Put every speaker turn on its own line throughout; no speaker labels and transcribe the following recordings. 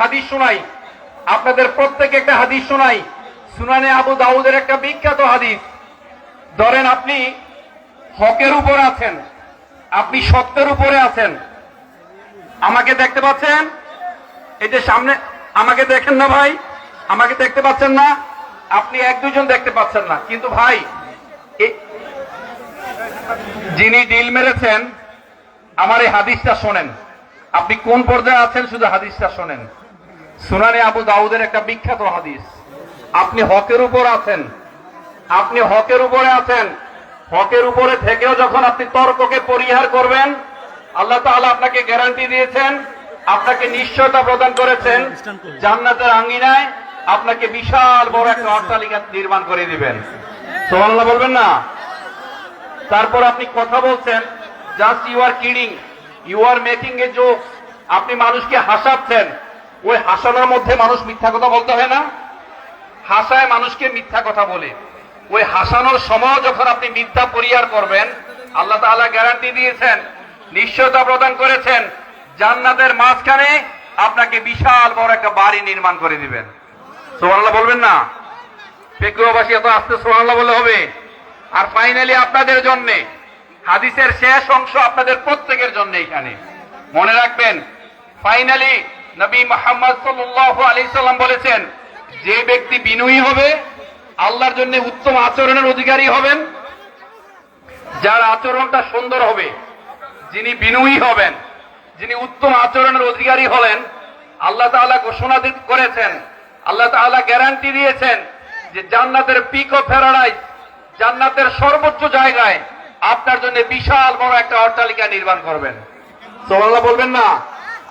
হাদিস শোনাই, আপনাদের প্রত্যেকে একটা হাদিস শোনাই। সুনানে আবু দাউদের একটা বিখ্যাত হাদিস। ধরেন আপনি হকের উপর আছেন, আপনি সত্যের উপরে আছেন, আমাকে দেখতে পাচ্ছেন? এই যে সামনে আমাকে দেখেন না ভাই, আমাকে দেখতে পাচ্ছেন না? আপনি এক দুজন দেখতে পাচ্ছেন না, কিন্তু ভাই যিনি ডিল মেরেছেন আমার এই হাদিসটা শোনেন। আপনি কোন পর্যায়ে আছেন শুধু হাদিসটা শোনেন। সুনানে আবু দাউদের একটা বিখ্যাত হাদিস। আপনি হকের উপর আছেন, আপনি হকের উপরে আছেন, হকের উপরে থেকেও যখন আপনি তর্ককে পরিহার করবেন, আল্লাহ তাআলা আপনাকে গ্যারান্টি দিয়েছেন, আপনাকে নিশ্চয়তা প্রদান করেছেন, জান্নাতের আঙ্গিনায় আপনাকে বিশাল বড় একটা অট্টালিকা নির্মাণ করে দিবেন। সুবহানাল্লাহ বলবেন না? তারপর আপনি কথা বলছেন, just you are kidding, you are making a joke, আপনি মানুষকে হাসাচ্ছেন। ওই হাসানোর মধ্যে মানুষ মিথ্যা কথা বলতে হয় না? হাসায় মানুষকে মিথ্যা কথা বলে, ওই হাসানোর সময় যখন আপনি মিথ্যা পরিহার করবেন, আল্লাহ তাআলা গ্যারান্টি দিয়েছেন, নিশ্চয়তা প্রদান করেছেন, জান্নাতের মাঝখানে আপনাকে বিশাল বড় একটা বাড়ি নির্মাণ করে দিবেন। সুবহানাল্লাহ বলবেন না? ফেকুয়াবাসী এত আস্তে সুবহানাল্লাহ বলে হবে? আর ফাইনালি আপনাদের জন্য হাদিসের শেষ অংশ আপনাদের প্রত্যেকের জন্য এখানে মনে রাখবেন। ফাইনালি নবী মুহাম্মদ সাল্লাল্লাহু আলাইহি সাল্লাম বলেছেন, যে ব্যক্তি বিনয়ী হবে আল্লাহর জন্য উত্তম আচরণের অধিকারী হবেন। যার আচরণটা সুন্দর হবে, যিনি বিনয়ী হবেন, যিনি উত্তম আচরণের অধিকারী হলেন, আল্লাহ তাআলা ঘোষণা করেছেন, আল্লাহ তাআলা গ্যারান্টি দিয়েছেন যে জান্নাতের পিক অফ প্যারাডাইস, জান্নাতের সর্বোচ্চ জায়গায় আপনার জন্য বিশাল বড় একটা অট্টালিকা নির্মাণ করবেন। সুবহানাল্লাহ বলবেন না?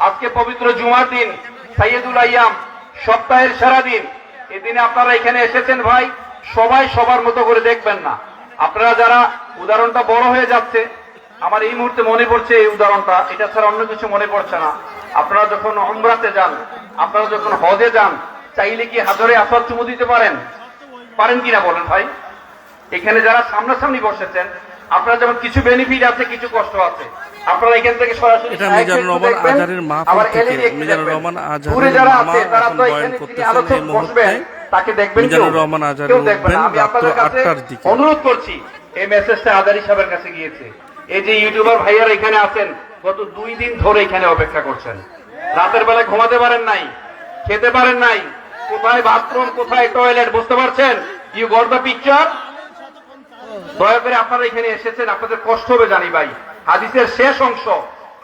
আজকে পবিত্র জুমার দিন, সাইয়্যিদুল আইয়াম, সপ্তাহের সেরা দিন। এই দিনে আপনারা এখানে এসেছেন ভাই, সবাই সবার মতো করে দেখবেন না। আপনারা যারা, উদাহরণটা বড় হয়ে যাচ্ছে, আমার এই মুহূর্তে মনে পড়ছে এই উদাহরণটা, এটা ছাড়া অন্য কিছু মনে পড়ছে না। আপনারা যখন উমরাতে যান, আপনারা যখন হজে যান, চাইলে কি হাজরে আসওয়াদ চুমু দিতে পারেন? পারেন কিনা বলেন ভাই? এখানে যারা সামনাসামনি বসেছেন, আপনারা যেমন কিছু বেনিফিট আছে, কিছু কষ্ট আছে। আপনারা এখান থেকে সরাসরি তাকে দেখবেন, অনুরোধ করছি এই মেসেজটা আজারি সাহেবের কাছে গিয়েছে। এই যে ইউটিউবার ভাইয়ারা এখানে আছেন, গত 2 দিন ধরে এখানে অপেক্ষা করছেন, রাতের বেলায় ঘুমাতে পারেন নাই, খেতে পারেন নাই, কোথায় বাথরুম, কোথায় টয়লেট, বুঝতে পারছেন? You got the picture? দয়া করে আপনারা এখানে এসেছেন, আপনাদের কষ্ট হবে জানি ভাই। হাদিসের শেষ অংশ,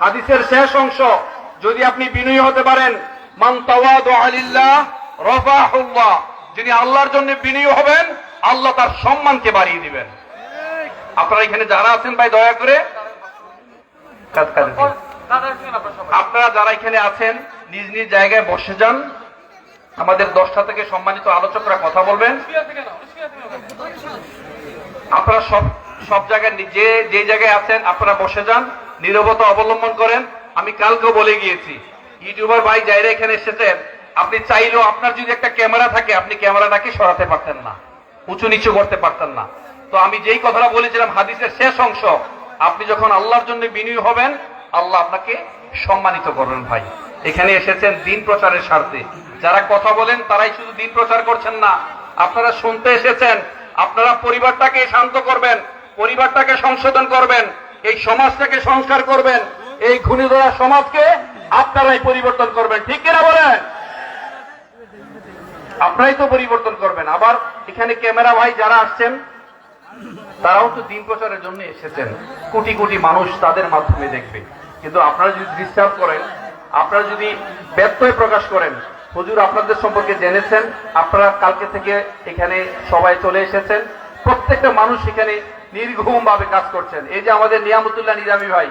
হাদিসের শেষ অংশ, যদি আপনি বিনয়ী হতে পারেন, মান তাওয়াদুআ লিল্লাহ রাফাহুল্লাহ, যিনি আল্লাহর জন্য বিনয়ী হবেন, আল্লাহ তার সম্মানকে বাড়িয়ে দিবেন। আপনারা এখানে যারা আছেন ভাই, দয়া করে আপনারা যারা এখানে আছেন নিজ নিজ জায়গায় বসে যান। আমাদের 10টা থেকে সম্মানিত আলোচকরা কথা বলবেন। আপনারা সব জায়গায় যে জায়গায় আছেন আপনারা বসে যান, নীরবতা অবলম্বন করেন। আমি কালকেও বলে গিয়েছি, ইউটিউবার ভাই যারা এখানে এসেছেন, আপনি চাইলেও আপনার যদি একটা ক্যামেরা থাকে, আপনি ক্যামেরাটাকে সরাতে পারতেন না, উঁচু নিচু করতে পারতেন না। তো আমি যেই কথাটা বলেছিলাম হাদিসের শেষ অংশ, আপনি যখন আল্লাহর জন্য বিনয়ী হবেন, আল্লাহ আপনাকে সম্মানিত করবেন। ভাই এখানে এসেছেন দিন প্রচারের স্বার্থে, যারা কথা বলেন তারাই শুধু দিন প্রচার করছেন না, আপনারা শুনতে এসেছেন। আপনারা পরিবারটাকে শান্ত করবেন, পরিবারটাকে সংশোধন করবেন, এই সমাজটাকে সংস্কার করবেন, এই ঘুণে ধরা সমাজকে আপনারাই পরিবর্তন করবেন। ঠিক কিনা বলেন? আপনারাই তো পরিবর্তন করবেন। আবার এখানে ক্যামেরা ভাই যারা আসছেন, তারাও তো দিন প্রচারের জন্য এসেছেন, কোটি কোটি মানুষ তাদের মাধ্যমে দেখবে। কিন্তু আপনারা যদি ডিস্টার্ব করেন, আপনারা যদি ব্যত্যয় প্রকাশ করেন, হুজুর আপনাদের সম্পর্কে জেনেছেন, আপনারা কালকে থেকে এখানে সবাই চলে এসেছেন, প্রত্যেকটা মানুষ এখানে নির্ঘুম ভাবে কাজ করছেন। এই যে আমাদের নিয়ামতুল্লাহ নিজামী ভাই,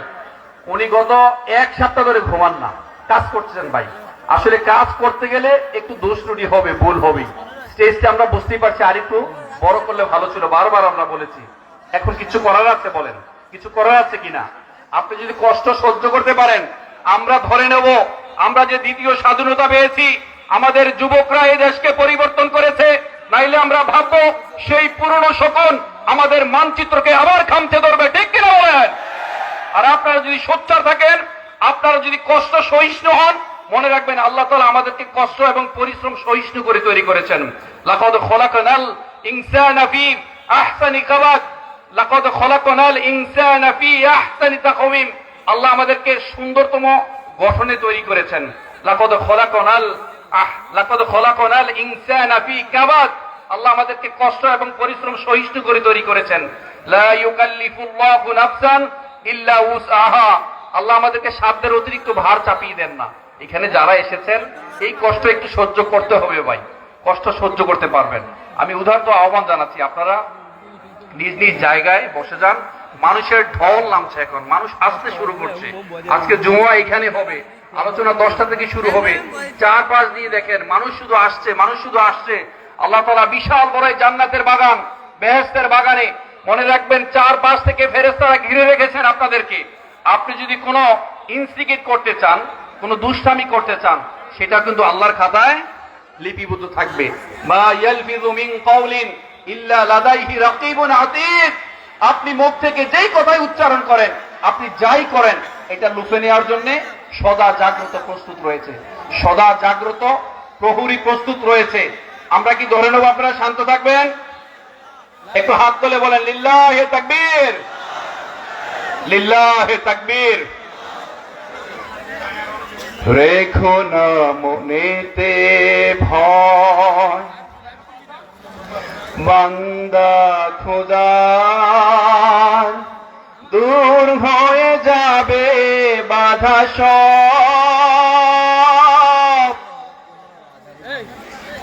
উনি গত 1 সপ্তাহ ধরে ঘুমান না, কাজ করছেন ভাই। আসলে কাজ করতে গেলে একটু দোষ ত্রুটি হবে, ভুল হবে। স্টেজটা আমরা বুঝতেই পারছি, আর একটু বড় করলে ভালো ছিল, বারবার আমরা বলেছি। এখন কিছু করার আছে? বলেন, কিছু করার আছে কিনা? আপনি যদি কষ্ট সহ্য করতে পারেন, আমরা ধরে নেব আমরা যে দ্বিতীয় স্বাধীনতা পেয়েছি, আমাদের যুবকরা এই দেশকে পরিবর্তন করেছে। নাইলে আমরা ভাববো সেই পুরনো শকুন আমাদের মানচিত্রকে আবার খামচে ধরবে। ঠিক কিনা বলেন? আর আপনারা যদি সোচ্চার থাকেন, আপনারা যদি কষ্ট সহিষ্ণু হন, মনে রাখবেন আল্লাহ তাআলা আমাদেরকে কষ্ট এবং পরিশ্রম সহিষ্ণু করে তৈরি করেছেন। লাকাদ খলাকনাল ইনসানা ফি আহসানি তাকওয়িম, লাকাদ খলাকনাল ইনসানা ফি আহসানি তাকওয়িম। আল্লাহ আমাদেরকে সুন্দরতম গঠনে তৈরি করেছেন। লাকাদ খলাকনাল ইনসানা ফি কাবাদ, আল্লাহ আমাদেরকে কষ্ট এবং পরিশ্রম সহিষ্ণু করে তৈরি করেছেন। লা ইউকাল্লিফুল্লাহু নাফসান ইল্লা উসআহা, আল্লাহ আমাদেরকে সাধ্যের অতিরিক্ত ভার চাপিয়ে দেন না। এখানে যারা এসেছেন এই কষ্ট একটু সহ্য করতে হবে ভাই, কষ্ট সহ্য করতে পারবেন। আমি উদাহরণ আহ্বান জানাচ্ছি, আপনারা নিজ নিজ জায়গায় বসে যান। মানুষের ঢল নামছে, এখন মানুষ আসতে শুরু করছে। আজকে জুমা এখানে হবে, আলোচনা 10টা থেকে শুরু হবে। 4-5 দিয়ে দেখেন মানুষ শুধু আসছে, মানুষ শুধু আসছে। আল্লাহ তাআলা বিশাল বড় জান্নাতের বাগান, বেহেশতের বাগানে মনে রাখবেন 4-5 থেকে ফেরেশতারা ঘিরে রেখেছেন আপনাদেরকে। আপনি যদি কোনো ইনস্টিগেট করতে চান, কোনো দুষ্টামি করতে চান, সেটা কিন্তু আল্লাহর খাতায় লিপিবদ্ধ থাকবে। মা ইয়ালফিযু মিন কাওলিন ইল্লা লাদাইহি রাকীবুন আতীদ। আপনি মুখ থেকে যেই কথাই উচ্চারণ করেন, আপনি যাই করেন, এটা লুফে নেওয়ার জন্য সদা জাগ্রত প্রস্তুত রয়েছে, সদা জাগ্রত প্রহরী প্রস্তুত রয়েছে। আমরা কি ধরে নেব আপনারা শান্ত থাকবেন? একটু হাত তুলে বলেন লিল্লাহে তাকবীর, লিল্লাহে তাকবীর। রেখো না মনেতে ভয়, বান্দা খোদার, দূর হয়ে যাবে বাধা সব।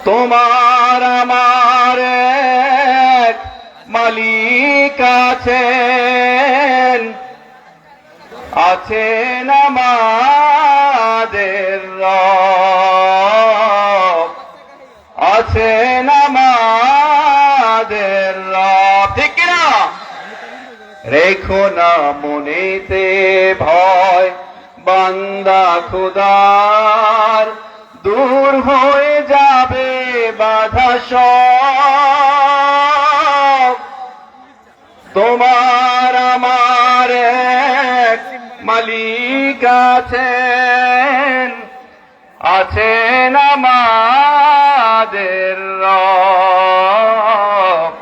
তোমার আমার এক মালিক আছেন, আছেন আমাদের রব, আছেন আমাদের রব। ঠিক কিনা? রেখো না মনেতে ভয়, বান্দা খোদার, দূর হয়ে যাবে বাধা সব। তোমার আমার এক মালিক আছেন, আছেন আমাদের রব,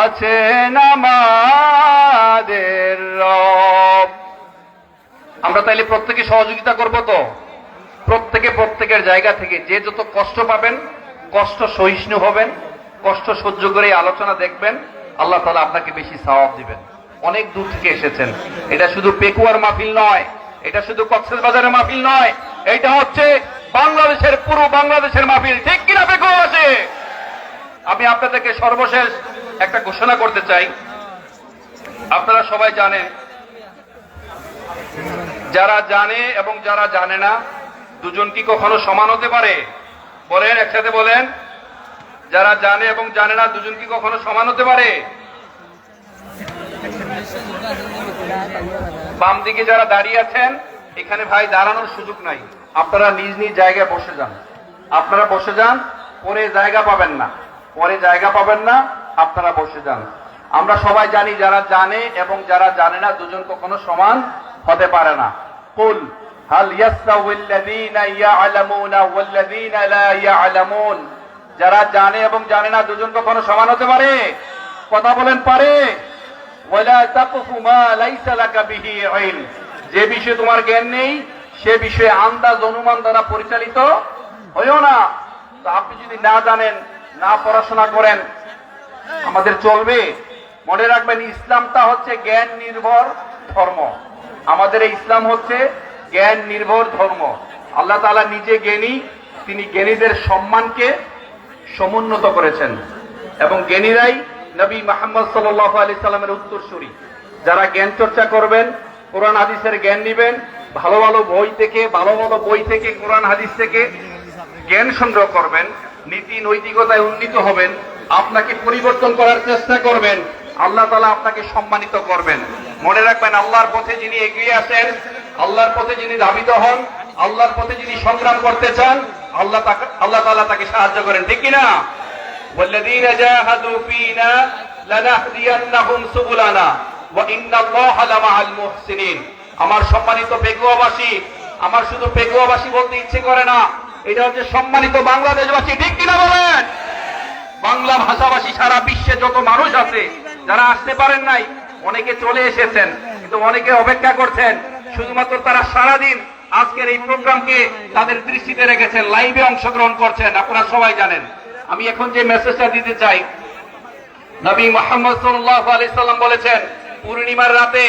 আছেন আমাদের রব। আমরা তাইলে প্রত্যেকে সহযোগিতা করব তো? প্রত্যেকে প্রত্যেকের জায়গা থেকে যে যত কষ্ট পাবেন, কষ্ট সহিষ্ণু হবেন, কষ্ট সহ্য করে আলোচনা দেখবেন, আল্লাহ তাআলা আপনাকে বেশি সওয়াব দিবেন। অনেক দূর থেকে এসেছেন, এটা শুধু পেকুয়ার মাহফিল নয়, এটা শুধু কক্সবাজারের মাহফিল নয়, এটা হচ্ছে বাংলাদেশের, পুরো বাংলাদেশের মাহফিল। ঠিক কিনা পেকুয়া আছে? আমি আপনাদেরকে সর্বশেষ একটা ঘোষণা করতে চাই। আপনারা সবাই জানেন, যারা জানে এবং যারা জানে না দুজন কি কখনো সমান হতে পারে? বলেন, একসাথে বলেন। যারা জানে এবং জানে না দুজন কি কখনো সমান হতে পারে? বাম দিকে যারা দাঁড়িয়ে আছেন, এখানে ভাই দাঁড়ানোর সুযোগ নাই, আপনারা নিজ নিজ জায়গায় বসে যান। আপনারা বসে যান, পরে জায়গা পাবেন না, পরে জায়গা পাবেন না, আপনারা বসে যান। আমরা সবাই জানি যারা জানে এবং যারা জানে না দুজন কখনো সমান হতে পারে না। কুল হাল ইয়াস্তাউল্লাযীনা ইয়া'লামুনা ওয়াল্লাযীনা লা ইয়া'লামুন। যারা জানে এবং জানে না দুজন কখনো সমান হতে পারে? কথা বলেন, পারে? ওয়ালা তাকফু মা লাইসা লাকা বিহি ইলম। যে বিষয়ে তোমার জ্ঞান নেই সে বিষয়ে আন্দাজ অনুমান দ্বারা পরিচালিত হইও না। তো আপনি যদি না জানেন, না পড়াশোনা করেন, আমাদের চলবে? মনে রাখবেন, ইসলামটা হচ্ছে জ্ঞান নির্ভর ধর্ম। আমাদের এই ইসলাম হচ্ছে জ্ঞান নির্ভর ধর্ম। আল্লাহ তাআলা নিজে জ্ঞানী, তিনি জ্ঞানীদের সম্মানকে সমুন্নত করেছেন এবং জ্ঞানীরাই নবী মুহাম্মদ সাল্লাল্লাহু আলাইহি সাল্লামের উত্তরসূরি। যারা জ্ঞান চর্চা করবেন, কোরআন হাদিসের জ্ঞান নেবেন, ভালো ভালো বই থেকে কোরআন হাদিস থেকে জ্ঞান সংগ্রহ করবেন, নীতি নৈতিকতায় উন্নীত হবেন, আপনাকে পরিবর্তন করার চেষ্টা করবেন, আল্লাহ তাআলা আপনাকে সম্মানিত করবেন। মনে রাখবেন, আল্লাহর পথে যিনি এগিয়ে আসেন, আল্লাহর পথে যিনি ধাবিত হন, আল্লাহর পথে যিনি সংগ্রাম করতে চান, আল্লাহ তাআলা তাকে সাহায্য করেন। ঠিক কিনা? ওয়াল্লাযীনা জাহাদু ফীনা লানাহদিয়ান্নাহুম সুবুলানা ওয়া ইন্নাল্লাহা লামাআল মুহসিনিন। আমার সম্মানিত পেকুয়াবাসী, আমার শুধু পেকুয়াবাসী বলতে ইচ্ছে করে না, এটা হচ্ছে সম্মানিত বাংলাদেশবাসী, ঠিক কিনা বলেন? বাংলা ভাষাভাষী সারা বিশ্বে যত মানুষ আছে, যারা আসতে পারেন নাই, অনেকে চলে এসেছেন, কিন্তু অনেকে অপেক্ষা করছেন। শুধুমাত্র তারা সারাদিন আজকের এই প্রোগ্রামকে তাদের দৃষ্টিতে রেখেছেন, লাইভে অংশগ্রহণ করছেন, আপনারা সবাই জানেন। আমি এখন যে মেসেজটা দিতে চাই, নবী মুহাম্মদ সাল্লাল্লাহু আলাইহি সাল্লাম বলেছেন, পূর্ণিমার রাতে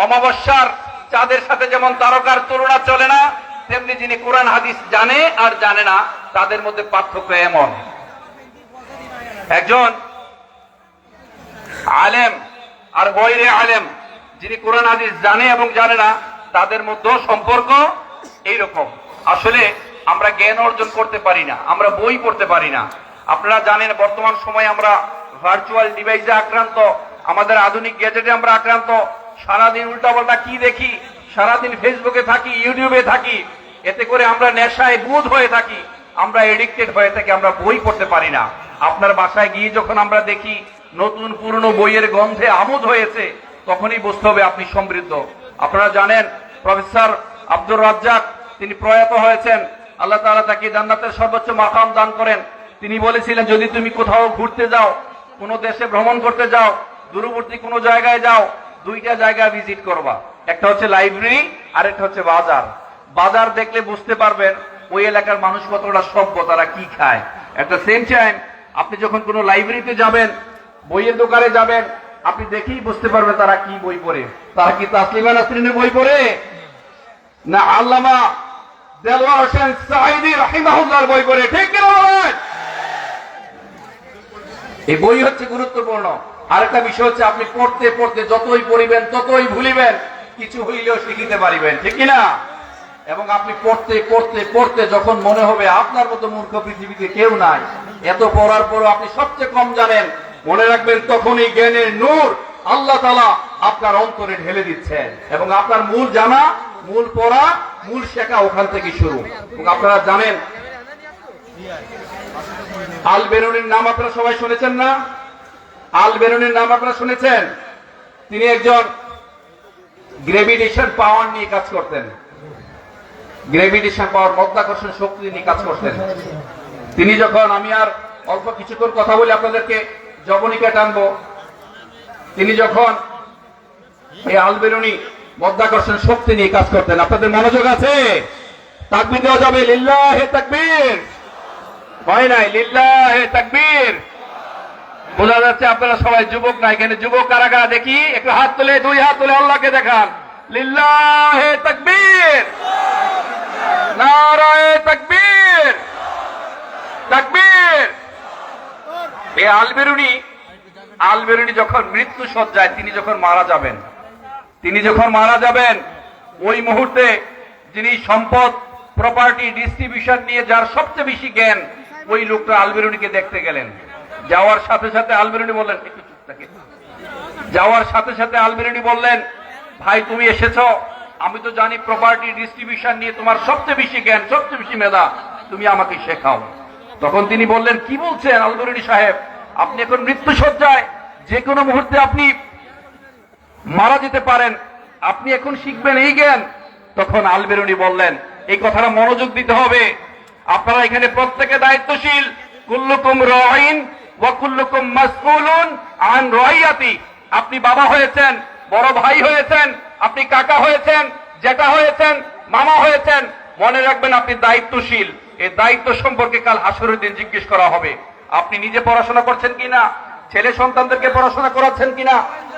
অমাবস্যার চাঁদের সাথে যেমন তারকার তুলনা চলে না, তেমনি যিনি কোরআন হাদিস জানে আর জানে না তাদের মধ্যে পার্থক্য এমন। একজন আলেম আর গয়রে আলেম, যিনি কোরআন হাদিস জানে এবং জানে না, তাদের মধ্যে সম্পর্ক এইরকম। আসলে আমরা জ্ঞান অর্জন করতে পারি না, আমরা বই পড়তে পারি না। আপনারা জানেন বর্তমান সময়ে আমরা ভার্চুয়াল ডিভাইসে আক্রান্ত, আমাদের আধুনিক গ্যাজেটে আমরা আক্রান্ত। সারাদিন উল্টাপাল্টা কি দেখি, সারাদিন ফেসবুকে থাকি, ইউটিউবে থাকি, এতে করে আমরা নেশায় বুঁদ হয়ে থাকি, আমরা এডিক্টেড হয়ে থাকি, আমরা বই পড়তে পারি না। আপনার বাসায় গিয়ে যখন আমরা দেখি নতুন পুরনো বইয়ের গন্ধে আমোদ হয়েছে, তখনই বুঝতে হবে আপনি সমৃদ্ধ। আপনারা জানেন প্রফেসর আব্দুর রাজ্জাক, তিনি প্রয়াত হয়েছেন, আল্লাহ তাআলা তাকে জান্নাতের সর্বোচ্চ মাকাম দান করেন। তিনি বলেছিলেন, যদি তুমি কোথাও ঘুরতে যাও, কোনো দেশে ভ্রমণ করতে যাও, দূরবর্তী কোনো জায়গায় যাও, দুইটা জায়গা ভিজিট করবা, একটা হচ্ছে লাইব্রেরি আর একটা হচ্ছে বাজার। বাজার দেখলে বুঝতে পারবেন ওই এলাকার মানুষ কতটা সভ্য, তারা কি খায়। একটা সেম টাইম আপনি যখন কোনো লাইব্রেরিতে যাবেন, বইয়ের দোকানে যাবেন, আপনি দেখেই বুঝতে পারবেন তারা কি বই পড়ে। তারা কি তাসলিমা নাসরিনের বই পড়ে, না আল্লামা দেলওয়ার হোসেন সাঈদী রাহিমাহুল্লাহর বই পড়ে, ঠিক কিনা বলেন? এই বই হচ্ছে গুরুত্বপূর্ণ। আরেকটা বিষয় হচ্ছে, আপনি পড়তে পড়তে যতই পড়িবেন ততই ভুলিবেন, কিছু হইলেও শিখিতে পারিবেন, ঠিক কিনা? এবং আপনি পড়তে পড়তে পড়তে যখন মনে হবে আপনার মতো মূর্খ পৃথিবীতে কেউ নাই, এত পড়ার পরও আপনি সবচেয়ে কম জানেন, মনে রাখবেন তখনই জ্ঞানের নূর আল্লাহ তাআলা আপনার অন্তরে ঢেলে দিচ্ছেন। এবং আপনার মূল জানা, মূল পড়া, মূল শেখা ওখান থেকে শুরু। এবং আপনারা জানেন আল বেরুনির নাম আপনারা সবাই শুনেছেন না? আল বেরুনির নাম আপনারা শুনেছেন? তিনি একজন গ্রেভিটেশন পাওয়ার নিয়ে কাজ করতেন। গ্রেভিটেশন পাওয়ার, মাধ্যাকর্ষণ শক্তি নিয়ে কাজ করতেন। তিনি যখন, আমি আর অল্প কিছুক্ষণ কথা বলে আপনাদেরকে জবনিকা টানবো, তিনি যখন এই আল বেরুনি মাধ্যাকর্ষণ শক্তি নিয়ে কাজ করতেন, আপনাদের মনোযোগ আছে? তাকবীর দেওয়া যাবে? লিল্লাহে তাকবীর। হয় নাই? লিল্লাহে তাকবীর। বোঝা যাচ্ছে আপনারা সবাই যুবক না। এখানে যুবক কারা কারা দেখি, একটু হাত তুলে, দুই হাত তুলে আল্লাহকে দেখান। লিল্লাহে তাকবীর, নারায়ে তাকবীর, তাকবীর। এই আল বেরুনি যখন মৃত্যু সজ্জায়, তিনি যখন মারা যাবেন, ওই মুহূর্তে যিনি সম্পদ প্রপার্টি ডিস্ট্রিবিউশন নিয়ে যার সবচেয়ে বেশি জ্ঞান, ওই লোকটা আল বেরুনিকে দেখতে গেলেন। যাওয়ার সাথে সাথে আল বেরুনি বললেন, একটু চুপ থাকে। যাওয়ার সাথে সাথে আল বেরুনি বললেন, ভাই তুমি এসেছো, আমি তো জানি প্রপার্টি ডিস্ট্রিবিউশন নিয়ে তোমার সবচেয়ে বেশি জ্ঞান, সবচেয়ে বেশি মেধা, তুমি আমাকে শেখাও। তখন তিনি বললেন, কি বলছেন আল বেরুনি সাহেব, আপনি এখন মৃত্যু সজ্জায়, যে কোনো মুহূর্তে আপনি মারা যেতে পারেন, আপনি এখন শিখবেন এই জ্ঞান? তখন আল বেরুনি বললেন, এই কথাটা মনোযোগ দিতে হবে, আপনারা এখানে প্রত্যেকে দায়িত্বশীল। কুল্লুকুম রাঈন ওয়া কুল্লুকুম মাসউলুন আন রাইয়াতি। আপনি বাবা হয়েছেন, বড় ভাই হয়েছেন, আপনি কাকা হয়েছেন, জেঠা হয়েছেন, মামা হয়েছেন, মনে রাখবেন আপনি দায়িত্বশীল। এই দায়িত্ব সম্পর্কে কাল হাসরের দিন জিজ্ঞেস করা হবে। আপনি নিজে পড়াশোনা করছেন কিনা, ছেলে সন্তানদেরকে পড়াশোনা করাচ্ছেন কিনা,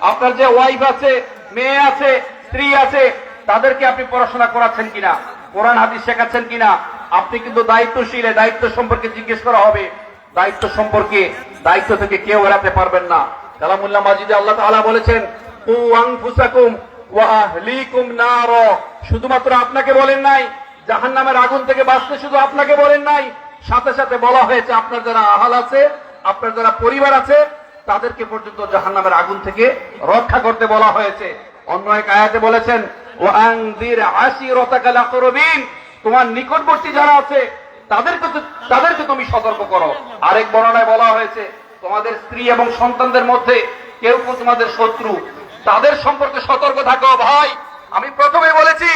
আপনার যে ওয়াইফ আছে, মেয়ে আছে, স্ত্রী আছে, তাদেরকে আপনি পড়াশোনা করাচ্ছেন কিনা, কোরআন হাদিস শেখাচ্ছেন কিনা, আপনি কিন্তু দায়িত্বশীল। দায়িত্ব সম্পর্কে জিজ্ঞেস করা হবে। দায়িত্ব সম্পর্কে, দায়িত্ব থেকে কেউ এড়াতে পারবেন না। কালামুল্লাহ মাজিদে আল্লাহ তাআলা বলেছেন, কু আনফুসাকুম ওয়া আহলিকুম নার। শুধুমাত্র আপনাকে বলেন নাই, জাহান্নামের আগুন থেকে বাঁচতে শুধু আপনাকে বলেন নাই, সাথে সাথে বলা হয়েছে আপনার যারা আহাল আছে, আপনার যারা পরিবার আছে, তাদেরকে পর্যন্ত জাহান্নামের আগুন থেকে রক্ষা করতে বলা হয়েছে। অন্য এক আয়াতে বলেছেন, ওয়া আনদির আশিরাতাকাল আকরাবিন। তোমার নিকটবর্তী যারা আছে তাদেরকে তুমি সতর্ক করো। আরেক বর্ণনায় বলা হয়েছে, তোমাদের স্ত্রী এবং সন্তানদের মধ্যে কেউ তোমাদের শত্রু, তাদের সম্পর্কে সতর্ক থাকো। ভাই, আমি প্রথমে বলেছি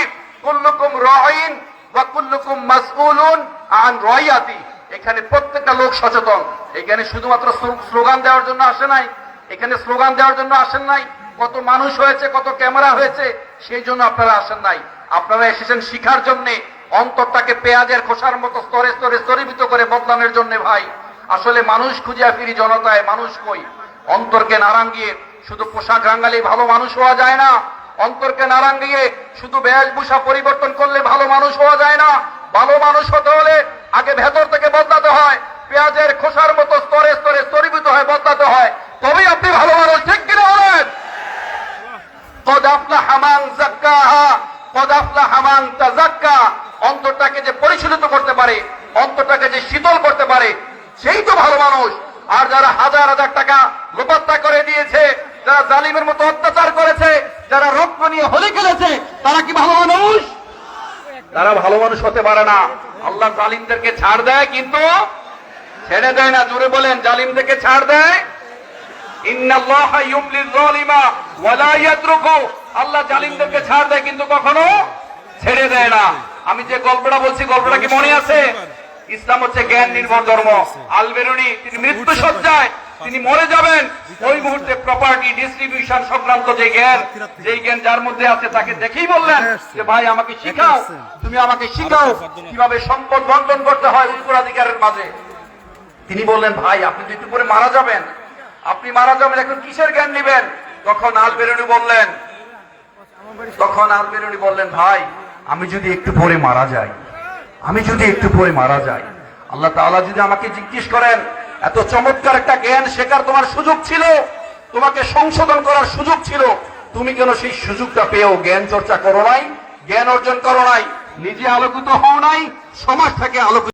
কুল্লুকুম রাঈন ওয়া কুল্লুকুম মাসউলুন আন রাইয়াতি। এখানে প্রত্যেকটা লোক সচেতন। এখানে শুধুমাত্র স্লোগান দেওয়ার জন্য আসে নাই, এখানে স্লোগান দেওয়ার জন্য আসেন নাই। কত মানুষ হয়েছে, কত ক্যামেরা হয়েছে, সেই জন্য আপনারা আসেন নাই। আপনারা এসেছেন শিখার জন্য, অন্তরটাকে পেঁয়াজের খোসার মতো স্তরে স্তরে স্তরীভূত করে বদলানোর জন্য। ভাই আসলে মানুষ খুঁজিয়া ফিরি জনতায়, মানুষ কই? অন্তরকে না রাঙিয়ে শুধু পোশাক রাঙালেই ভালো মানুষ হওয়া যায় না। অন্তরকে না রাঙিয়ে শুধু বেশভূষা পরিবর্তন করলে ভালো মানুষ হওয়া যায় না। ভালো মানুষ হতে হলে আগে ভেতর থেকে বদলাতে হয়, পেঁয়াজের খোসার মতো স্তরে স্তরে স্তরীভূত হয়ে বদলাতে হয়, তবেই আপনি ভালো মানুষ। ঠিক কিনা বলেন? কদ আফলাহা মান যাক্কাহা কদ আফলাহা মান তাযাক্কা। অন্তরটাকে যে পরিশোধিত করতে পারে, অন্তরটাকে যে শীতল করতে পারে, সেই তো ভালো মানুষ। আর যারা হাজার হাজার টাকা লোপাত্তা করে দিয়েছে, যারা জালিমের মতো অত্যাচার করেছে, যারা রক্ত নিয়ে হোলি খেলেছে, তারা কি ভালো মানুষ? তারা ভালো মানুষ হতে পারে না। আল্লাহ জালিমদেরকে ছাড় দেয় কিন্তু ছেড়ে দেয় না। জোরে বলেন, জালিমদেরকে ছাড় দেয়। ইন্নাল্লাহা ইউমলিল যালিমা ওয়া লা ইয়াতরুকু। আল্লাহ জালিমদেরকে ছাড় দেয় কিন্তু কখনো ছেড়ে দেয় না। আমি যে গল্পটা বলছি, গল্পটা কি মনে আছে? ইসলাম হচ্ছে জ্ঞান নির্ভর ধর্ম। আল বেরুনি তিনি মৃত্যু সজ্জায়, তিনি মরে যাবেন, ওই মুহূর্তে প্রপার্টি ডিস্ট্রিবিউশন সংক্রান্ত যে জ্ঞান যার মধ্যে আছে তাকে দেখেই বললেন যে ভাই আমাকে শিখাও, তুমি আমাকে শিখাও কিভাবে সম্পদ বন্টন করতে হয় উত্তরাধিকারের মাঝে। তিনি বললেন ভাই আপনি তো একটু পরে মারা যাবেন, আপনি মারা যাবেন, এখন কিসের জ্ঞান নেবেন? তখন আল বেরুনি বললেন ভাই আমি যদি একটু পরে মারা যাই, আল্লাহ তাআলা যদি আমাকে জিজ্ঞেস করেন এত চমৎকার একটা জ্ঞান শেখার তোমার সুযোগ ছিল, তোমাকে সংশোধন করার সুযোগ ছিল, তুমি কেন সেই সুযোগটা পেয়েও জ্ঞান চর্চা করো নাই, জ্ঞান অর্জন করো নাই, নিজে আলোকিত হও নাই, সমাজটাকে আলোকিত